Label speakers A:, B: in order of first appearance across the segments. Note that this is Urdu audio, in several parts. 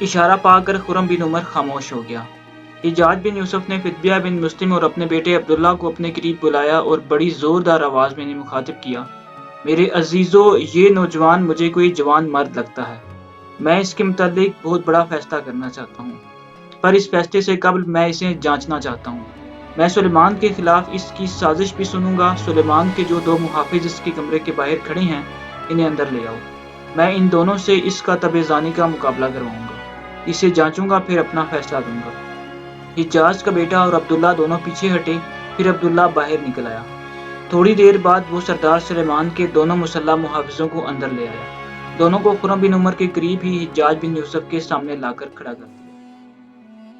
A: اشارہ پا کر خرم بن عمر خاموش ہو گیا۔ حجاج بن یوسف نے فتبیہ بن مسلم اور اپنے بیٹے عبداللہ کو اپنے قریب بلایا اور بڑی زوردار آواز میں انہیں مخاطب کیا، میرے عزیزو، یہ نوجوان مجھے کوئی جوان مرد لگتا ہے۔ میں اس کے متعلق بہت بڑا فیصلہ کرنا چاہتا ہوں، پر اس فیصلے سے قبل میں اسے جانچنا چاہتا ہوں۔ میں سلیمان کے خلاف اس کی سازش بھی سنوں گا۔ سلیمان کے جو 2 محافظ اس کے کمرے کے باہر کھڑے ہیں، انہیں اندر لے آؤ۔ میں ان دونوں سے اس کا تبع زانی کا مقابلہ کرواؤں گا، اسے جانچوں گا، پھر اپنا فیصلہ دوں گا۔ حجاج کا بیٹا اور عبداللہ دونوں پیچھے ہٹے، پھر عبداللہ باہر نکل آیا۔ تھوڑی دیر بعد وہ سردار سلیمان کے دونوں مسلح محافظوں کو اندر لے آیا۔ دونوں کو خرم بن عمر کے قریب ہی حجاج بن یوسف کے سامنے لا کر کھڑا کر دیا۔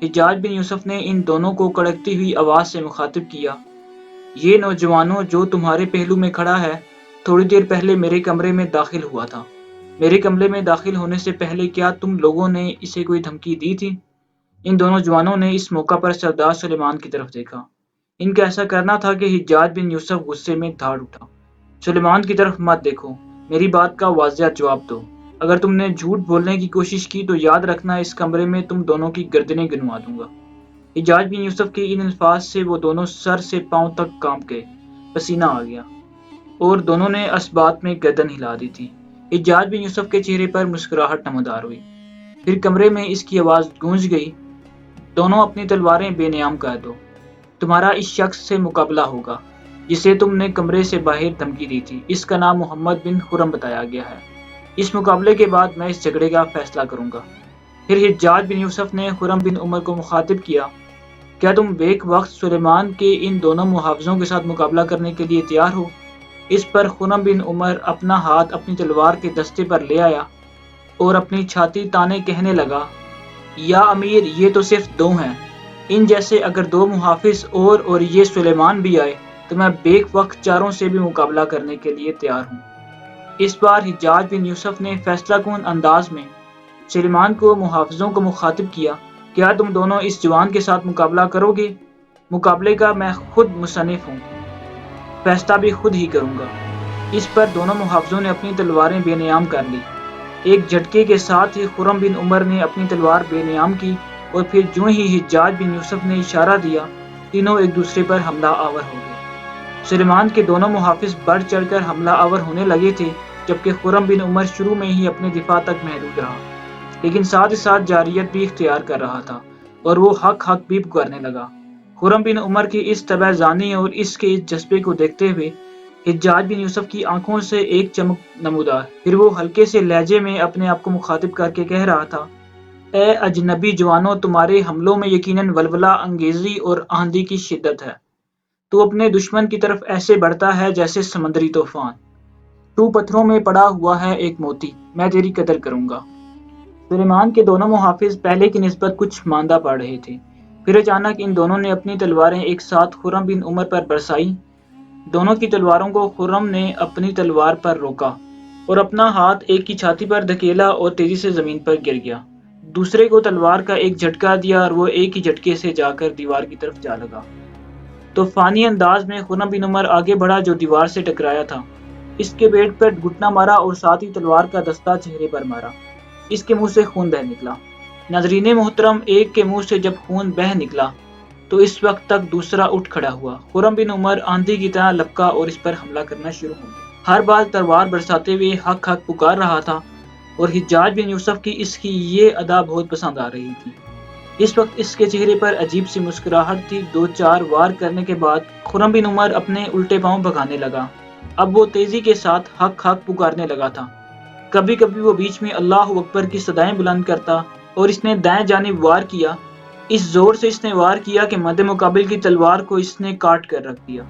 A: حجاج بن یوسف نے ان دونوں کو کڑکتی ہوئی آواز سے مخاطب کیا، یہ نوجوانوں جو تمہارے پہلو میں کھڑا ہے، تھوڑی دیر پہلے میرے کمرے میں داخل ہوا تھا۔ میرے کمرے میں داخل ہونے سے پہلے کیا تم لوگوں نے اسے کوئی دھمکی دی تھی؟ ان دونوں جوانوں نے اس موقع پر سردار سلیمان کی طرف دیکھا۔ ان کا ایسا کرنا تھا کہ حجاج بن یوسف غصے میں دھاڑ اٹھا۔ سلیمان کی طرف مت دیکھو، میری بات کا واضح جواب دو۔ اگر تم نے جھوٹ بولنے کی کوشش کی تو یاد رکھنا اس کمرے میں تم دونوں کی گردنیں گنوا دوں گا۔ حجاج بن یوسف کے ان الفاظ سے وہ دونوں سر سے پاؤں تک کانپ گئے، پسینہ آ گیا اور دونوں نے اس بات میں گردن ہلا دی تھی۔ حجاج بن یوسف کے چہرے پر مسکراہٹ نمودار ہوئی۔ پھر کمرے میں اس کی آواز گونج گئی، دونوں اپنی تلواریں بے نیام کر دو، تمہارا اس شخص سے مقابلہ ہوگا جسے تم نے کمرے سے باہر دھمکی دی تھی۔ اس کا نام محمد بن خرم بتایا گیا ہے۔ اس مقابلے کے بعد میں اس جھگڑے کا فیصلہ کروں گا۔ پھر حجاج بن یوسف نے خرم بن عمر کو مخاطب کیا، کیا تم بیک وقت سلیمان کے ان دونوں محافظوں کے ساتھ مقابلہ کرنے کے لیے تیار ہو؟ اس پر خرم بن عمر اپنا ہاتھ اپنی تلوار کے دستے پر لے آیا اور اپنی چھاتی تانے کہنے لگا، یا امیر، یہ تو صرف 2 ہیں، ان جیسے اگر 2 محافظ اور یہ سلیمان بھی آئے تو میں بیک وقت 4 سے بھی مقابلہ کرنے کے لیے تیار ہوں۔ اس بار حجاج بن یوسف نے فیصلہ کن انداز میں سلیمان کو محافظوں کو مخاطب کیا، کیا تم دونوں اس جوان کے ساتھ مقابلہ کرو گے؟ مقابلے کا میں خود مصنف ہوں، فیصلہ بھی خود ہی کروں گا۔ اس پر دونوں محافظوں نے اپنی تلواریں بے نیام کر لی۔ ایک جھٹکے کے ساتھ ہی خرم بن عمر نے اپنی تلوار بے نیام کی اور پھر جو ہی حجاج بن یوسف نے اشارہ دیا، تینوں ایک دوسرے پر حملہ آور ہو گئے۔ سلیمان کے دونوں محافظ بڑھ چڑھ کر حملہ آور ہونے لگے تھے، جبکہ خرم بن عمر شروع میں ہی اپنے دفاع تک محدود رہا، لیکن ساتھ ہی ساتھ جارحیت بھی اختیار کر رہا تھا اور وہ حق بھی پکارنے لگا۔ خرم بن عمر کی اس طبع زانی اور اس کے اس جذبے کو دیکھتے ہوئے حجاج بن یوسف کی آنکھوں سے ایک چمک نمودار، پھر وہ ہلکے سے لہجے میں اپنے آپ کو مخاطب کر کے کہہ رہا تھا، اے اجنبی جوانوں، تمہارے حملوں میں یقیناً ولولہ انگیزی اور آندھی کی شدت ہے۔ تو اپنے دشمن کی طرف ایسے بڑھتا ہے جیسے سمندری طوفان۔ تو پتھروں میں پڑا ہوا ہے ایک موتی، میں تیری قدر کروں گا۔ سلیمان کے دونوں محافظ پہلے کی نسبت کچھ ماندہ پڑ رہے تھے، پھر اچانک ان دونوں نے اپنی تلواریں ایک ساتھ خرم بن عمر پر برسائی۔ دونوں کی تلواروں کو خرم نے اپنی تلوار پر روکا اور اپنا ہاتھ ایک کی چھاتی پر دھکیلا اور تیزی سے زمین پر گر گیا۔ دوسرے کو تلوار کا ایک جھٹکا دیا اور وہ ایک ہی جھٹکے سے جا کر دیوار کی طرف جا لگا۔ طوفانی انداز میں خرم بن عمر آگے بڑھا جو دیوار سے ٹکرایا تھا، اس کے پیٹ پر گھٹنا مارا اور ساتھ ہی تلوار کا دستہ چہرے پر مارا۔ اس کے منہ سے خون بہہ نکلا۔ ناظرین محترم، ایک کے منہ سے جب خون بہہ نکلا تو اس وقت تک دوسرا اٹھ کھڑا ہوا۔ خرم بن عمر آندھی کی طرح لپکا اور اس پر حملہ کرنا شروع ہو گیا۔ ہر بار تلوار برساتے ہوئے حق پکار رہا تھا اور حجاج بن یوسف کی اس کی یہ ادا بہت پسند آ رہی تھی۔ اس وقت اس کے چہرے پر عجیب سی مسکراہٹ تھی۔ 2-4 وار کرنے کے بعد خرم بن عمر اپنے الٹے پاؤں بھگانے لگا۔ اب وہ تیزی کے ساتھ حق پکارنے لگا تھا۔ کبھی کبھی وہ بیچ میں اللہ اکبر کی صدائیں بلند کرتا اور اس نے دائیں جانب وار کیا۔ اس زور سے اس نے وار کیا کہ مد مقابل کی تلوار کو اس نے کاٹ کر رکھ دیا۔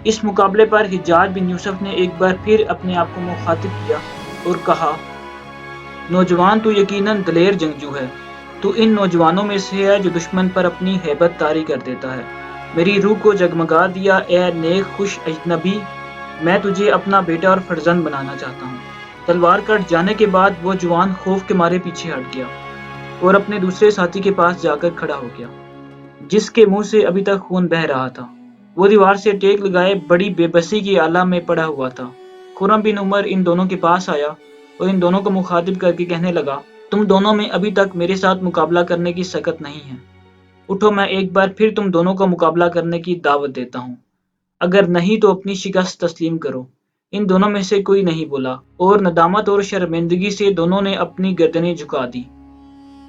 A: اس مقابلے پر حجاج بن یوسف نے ایک بار پھر اپنے آپ کو مخاطب کیا اور کہا، نوجوان، تو یقیناً دلیر جنگجو ہے، تو ان نوجوانوں میں سے ہے جو دشمن پر اپنی ہیبت طاری کر دیتا ہے۔ میری روح کو جگمگا دیا، اے نیک خوش اجنبی، میں تجھے اپنا بیٹا اور فرزند بنانا چاہتا ہوں۔ تلوار کٹ جانے کے بعد وہ جوان خوف کے مارے پیچھے ہٹ گیا اور اپنے دوسرے ساتھی کے پاس جا کر کھڑا ہو گیا، جس کے منہ سے ابھی تک خون بہہ رہا تھا۔ وہ دیوار سے ٹیک لگائے بڑی بے بسی کی عالم میں پڑا ہوا تھا۔ خرم بن عمر ان دونوں کے پاس آیا اور ان دونوں کو مخاطب کر کے کہنے لگا، تم دونوں میں ابھی تک میرے ساتھ مقابلہ کرنے کی سکت نہیں ہے۔ اٹھو، میں ایک بار پھر تم دونوں کو مقابلہ کرنے کی دعوت دیتا ہوں۔ اگر نہیں تو اپنی شکست تسلیم کرو۔ ان دونوں میں سے کوئی نہیں بولا اور ندامت اور شرمندگی سے دونوں نے اپنی گردنیں جھکا دی۔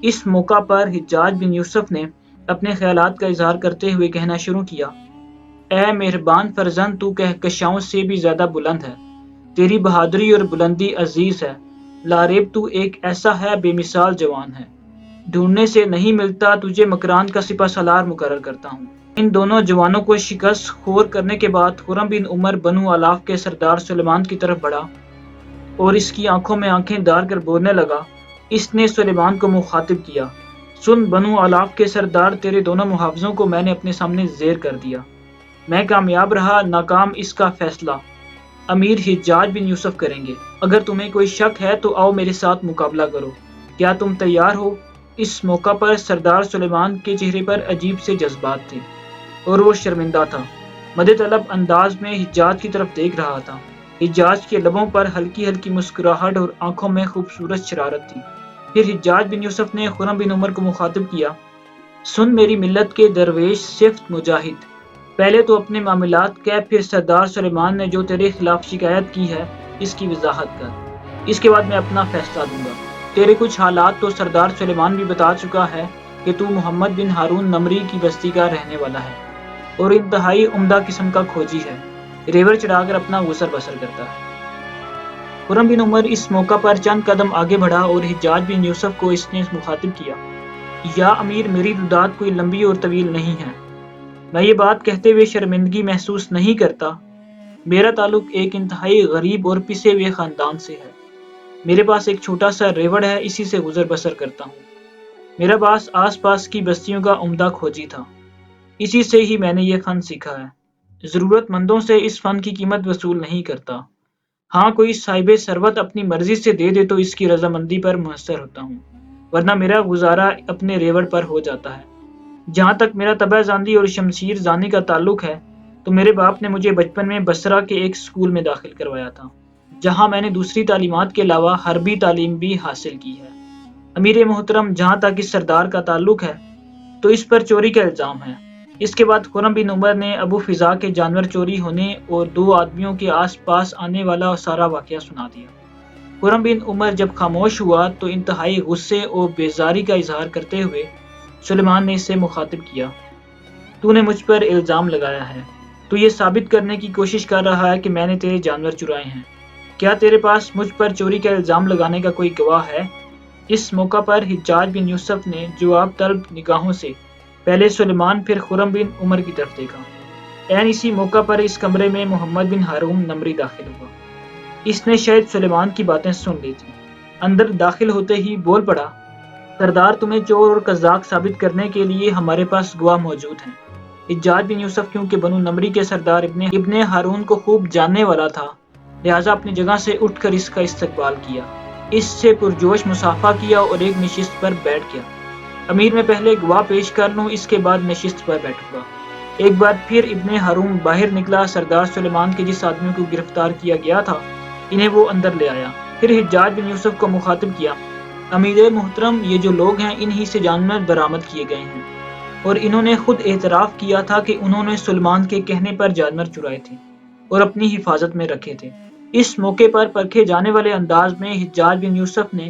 A: اس موقع پر حجاج بن یوسف نے اپنے خیالات کا اظہار کرتے ہوئے کہنا شروع کیا: اے مہربان فرزند، تو کہکشاؤں سے بھی زیادہ بلند ہے، تیری بہادری اور بلندی عزیز ہے، لاریب تو ایک ایسا ہے بے مثال جوان ہے، ڈھونڈنے سے نہیں ملتا، تجھے مکران کا سپہ سالار مقرر کرتا ہوں۔ ان دونوں جوانوں کو شکست خور کرنے کے بعد خرم بن عمر بنو الاف کے سردار سلیمان کی طرف بڑھا اور اس کی آنکھوں میں آنکھیں ڈال کر بولنے لگا۔ اس نے سلیمان کو مخاطب کیا: سن بنو الاف کے سردار، تیرے دونوں محافظوں کو میں نے اپنے سامنے زیر کر دیا، میں کامیاب رہا، ناکام اس کا فیصلہ امیر حجاج بن یوسف کریں گے۔ اگر تمہیں کوئی شک ہے تو آؤ میرے ساتھ مقابلہ کرو، کیا تم تیار ہو؟ اس موقع پر سردار سلیمان کے چہرے پر عجیب سے جذبات تھے اور وہ شرمندہ تھا، مدد طلب انداز میں حجاج کی طرف دیکھ رہا تھا۔ حجاج کے لبوں پر ہلکی ہلکی مسکراہٹ اور آنکھوں میں خوبصورت شرارت تھی۔ پھر حجاج بن یوسف نے خرم بن عمر کو مخاطب کیا: سن میری ملت کے درویش صفت مجاہد، پہلے تو اپنے معاملات کہہ، پھر سردار سلیمان نے جو تیرے خلاف شکایت کی ہے اس کی وضاحت کر، اس کے بعد میں اپنا فیصلہ دوں گا۔ تیرے کچھ حالات تو سردار سلیمان بھی بتا چکا ہے کہ تو محمد بن ہارون نمری کی بستی کا رہنے والا ہے اور انتہائی عمدہ قسم کا کھوجی ہے، ریوڑ چڑھا کر اپنا گزر بسر کرتا ہے۔ خرم بن عمر اس موقع پر چند قدم آگے بڑھا اور حجاج بن یوسف کو اس نے مخاطب کیا: یا امیر، میری رداد کوئی لمبی اور طویل نہیں ہے، میں یہ بات کہتے ہوئے شرمندگی محسوس نہیں کرتا، میرا تعلق ایک انتہائی غریب اور پسے ہوئے خاندان سے ہے، میرے پاس ایک چھوٹا سا ریوڑ ہے، اسی سے گزر بسر کرتا ہوں، میرا باس آس پاس کی بستیوں کا عمدہ کھوجی تھا، اسی سے ہی میں نے یہ فن سیکھا ہے، ضرورت مندوں سے اس فن کی قیمت وصول نہیں کرتا، ہاں کوئی صاحب ثروت اپنی مرضی سے دے دے تو اس کی رضامندی پر محسر ہوتا ہوں، ورنہ میرا گزارا اپنے ریوڑ پر ہو جاتا ہے۔ جہاں تک میرا تبع زاندی اور شمشیر زانی کا تعلق ہے تو میرے باپ نے مجھے بچپن میں بصرہ کے ایک اسکول میں داخل کروایا تھا، جہاں میں نے دوسری تعلیمات کے علاوہ حربی تعلیم بھی حاصل کی ہے۔ امیر محترم، جہاں تک اس سردار کا تعلق ہے تو اس پر چوری کا الزام ہے۔ اس کے بعد خرم بن عمر نے ابو فضا کے جانور چوری ہونے اور 2 آدمیوں کے آس پاس آنے والا سارا واقعہ سنا دیا۔ خرم بن عمر جب خاموش ہوا تو انتہائی غصے اور بیزاری کا اظہار کرتے ہوئے سلیمان نے اس سے مخاطب کیا: تو نے مجھ پر الزام لگایا ہے، تو یہ ثابت کرنے کی کوشش کر رہا ہے کہ میں نے تیرے جانور چرائے ہیں، کیا تیرے پاس مجھ پر چوری کا الزام لگانے کا کوئی گواہ ہے؟ اس موقع پر حجاج بن یوسف نے جواب طلب نگاہوں سے پہلے سلیمان پھر خرم بن عمر کی طرف دیکھا۔ عین اسی موقع پر اس کمرے میں محمد بن ہارون نمری داخل ہوا۔ اس نے شاید سلیمان کی باتیں سن لی تھی، اندر داخل ہوتے ہی بول پڑا: سردار، تمہیں چور اور قزاق ثابت کرنے کے لیے ہمارے پاس گواہ موجود ہیں۔ حجاج بن یوسف کیونکہ بنو نمری کے سردار ابن ہارون کو خوب جاننے والا تھا، لہٰذا اپنی جگہ سے اٹھ کر اس کا استقبال کیا، اس سے پرجوش مصافحہ کیا اور ایک نشست پر بیٹھ گیا۔ امیر، میں پہلے گواہ پیش کر لوں، اس کے بعد نشست پر بیٹھوں گا۔ ایک بار پھر ابن ہارون باہر نکلا، سردار سلیمان کے جس آدمی کو گرفتار کیا گیا تھا انہیں وہ اندر لے آیا۔ پھر حجاج بن یوسف کو مخاطب کیا: امیر محترم، یہ جو لوگ ہیں انہی سے جانور برآمد کیے گئے ہیں اور انہوں نے خود اعتراف کیا تھا کہ انہوں نے سلیمان کے کہنے پر جانور چرائے تھے اور اپنی حفاظت میں رکھے تھے۔ اس موقع پر پرکھے جانے والے انداز میں حجاج بن یوسف نے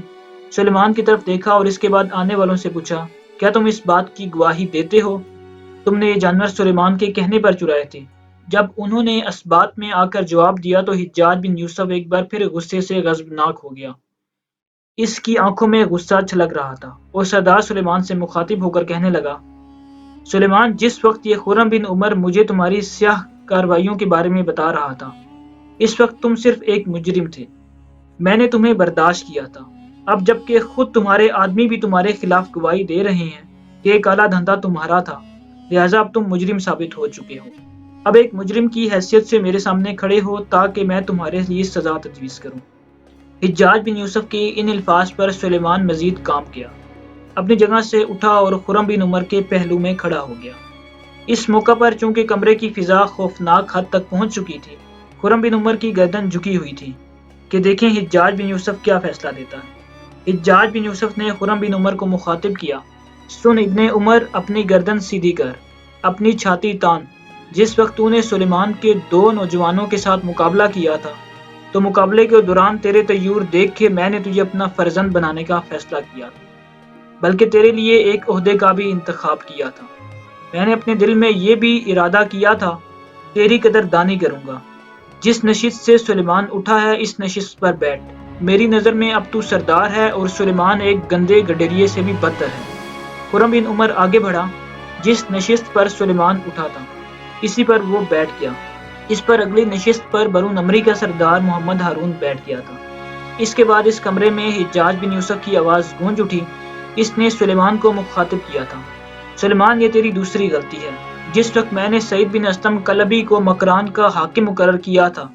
A: سلیمان کی طرف دیکھا اور اس کے بعد آنے والوں سے پوچھا: کیا تم اس بات کی گواہی دیتے ہو تم نے یہ جانور سلیمان کے کہنے پر چرائے تھے؟ جب انہوں نے اثبات میں آ کر جواب دیا تو حجاج بن یوسف ایک بار پھر غصے سے غضبناک ہو گیا، اس کی آنکھوں میں غصہ چھلک رہا تھا اور سردار سلیمان سے مخاطب ہو کر کہنے لگا: سلیمان، جس وقت یہ خرم بن عمر مجھے تمہاری سیاہ کارروائیوں کے بارے میں بتا رہا تھا اس وقت تم صرف ایک مجرم تھے، میں نے تمہیں برداشت کیا تھا، اب جب کہ خود تمہارے آدمی بھی تمہارے خلاف گواہی دے رہے ہیں کہ یہ کالا دھندا تمہارا تھا، لہٰذا اب تم مجرم ثابت ہو چکے ہو، اب ایک مجرم کی حیثیت سے میرے سامنے کھڑے ہو تاکہ میں تمہارے لیے سزا تجویز کروں۔ حجاج بن یوسف کے ان الفاظ پر سلیمان مزید کام کیا، اپنی جگہ سے اٹھا اور خرم بن عمر کے پہلو میں کھڑا ہو گیا۔ اس موقع پر چونکہ کمرے کی فضا خوفناک حد تک پہنچ چکی تھی، خرم بن عمر کی گردن جھکی ہوئی تھی کہ دیکھیں حجاج بن یوسف کیا فیصلہ دیتا ہے۔ حجاج بن یوسف نے خرم بن عمر کو مخاطب کیا، سن ابن عمر، اپنی گردن سیدھی کر، اپنی چھاتی تان۔ جس وقت تو نے سلیمان کے 2 نوجوانوں کے ساتھ مقابلہ کیا تھا تو مقابلے کے دوران تیرے تیور دیکھ کے میں نے تجھے اپنا فرزند بنانے کا فیصلہ کیا تھا، بلکہ تیرے لیے ایک عہدے کا بھی انتخاب کیا تھا۔ میں نے اپنے دل میں یہ بھی ارادہ کیا تھا، تیری قدردانی کروں گا۔ جس نشست سے سلیمان اٹھا ہے اس نشست پر بیٹھ۔ میری نظر میں اب تو سردار ہے اور سلیمان ایک گندے گڈریے سے بھی بدتر ہے۔ خرم بن عمر آگے بڑھا، جس نشست پر سلیمان اٹھا تھا اسی پر وہ بیٹھ گیا۔ اس پر اگلی نشست پر بنو نمری کا سردار محمد ہارون بیٹھ گیا تھا۔ اس کے بعد اس کمرے میں حجاج بن یوسف کی آواز گونج اٹھی۔ اس نے سلیمان کو مخاطب کیا تھا، سلیمان، یہ تیری دوسری غلطی ہے۔ جس وقت میں نے سعید بن اسلم کلبی کو مکران کا حاکم مقرر کیا تھا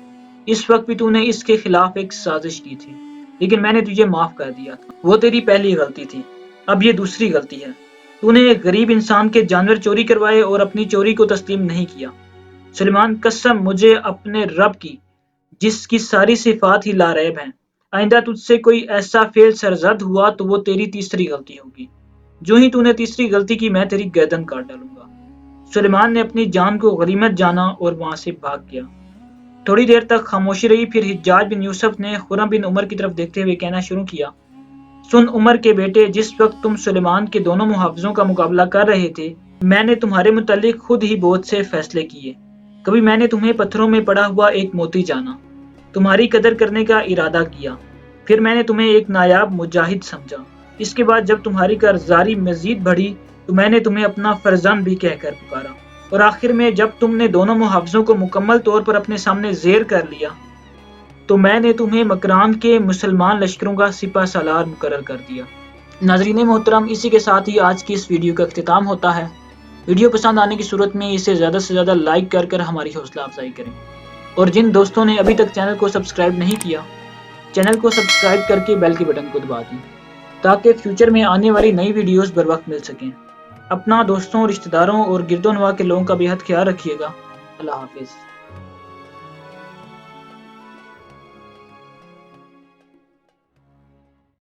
A: اس وقت بھی تو نے اس کے خلاف ایک سازش کی تھی، لیکن میں نے تجھے معاف کر دیا تھا۔ وہ تیری پہلی غلطی تھی، اب یہ دوسری غلطی ہے۔ تو نے ایک غریب انسان کے جانور چوری کروائے اور اپنی چوری کو تسلیم نہیں کیا۔ سلیمان، قسم مجھے اپنے رب کی جس کی ساری صفات ہی لاریب ہیں، آئندہ تجھ سے کوئی ایسا فعل سرزد ہوا تو وہ تیری تیسری غلطی ہوگی۔ جو ہی تو نے تیسری غلطی کی میں تیری گردن کاٹ ڈالوں گا۔ سلیمان نے اپنی جان کو غنیمت جانا اور وہاں سے بھاگ گیا۔ تھوڑی دیر تک خاموشی رہی، پھر حجاج بن یوسف نے خرم بن عمر کی طرف دیکھتے ہوئے کہنا شروع کیا، سن عمر کے بیٹے، جس وقت تم سلیمان کے دونوں محافظوں کا مقابلہ کر رہے تھے میں نے تمہارے متعلق خود ہی بہت سے فیصلے کیے۔ کبھی میں نے تمہیں پتھروں میں پڑا ہوا ایک موتی جانا، تمہاری قدر کرنے کا ارادہ کیا، پھر میں نے تمہیں ایک نایاب مجاہد سمجھا۔ اس کے بعد جب تمہاری کارگزاری مزید بڑھی تو میں نے تمہیں اپنا فرزند بھی کہہ کر پکارا، اور آخر میں جب تم نے دونوں محافظوں کو مکمل طور پر اپنے سامنے زیر کر لیا تو میں نے تمہیں مکران کے مسلمان لشکروں کا سپہ سالار مقرر کر دیا۔ ناظرین محترم، اسی کے ساتھ ہی آج کی اس ویڈیو کا اختتام ہوتا ہے۔ ویڈیو پسند آنے کی صورت میں اسے زیادہ سے زیادہ لائک کر ہماری حوصلہ افزائی کریں، اور جن دوستوں نے ابھی تک چینل کو سبسکرائب نہیں کیا، چینل کو سبسکرائب کر کے بیل کے بٹن کو دبا دیں تاکہ فیوچر میں آنے والی نئی ویڈیوز بر وقت مل سکیں۔ اپنا، دوستوں، رشتہ داروں اور گرد و نواح کے لوگوں کا بے حد خیال رکھیے گا۔ اللہ حافظ۔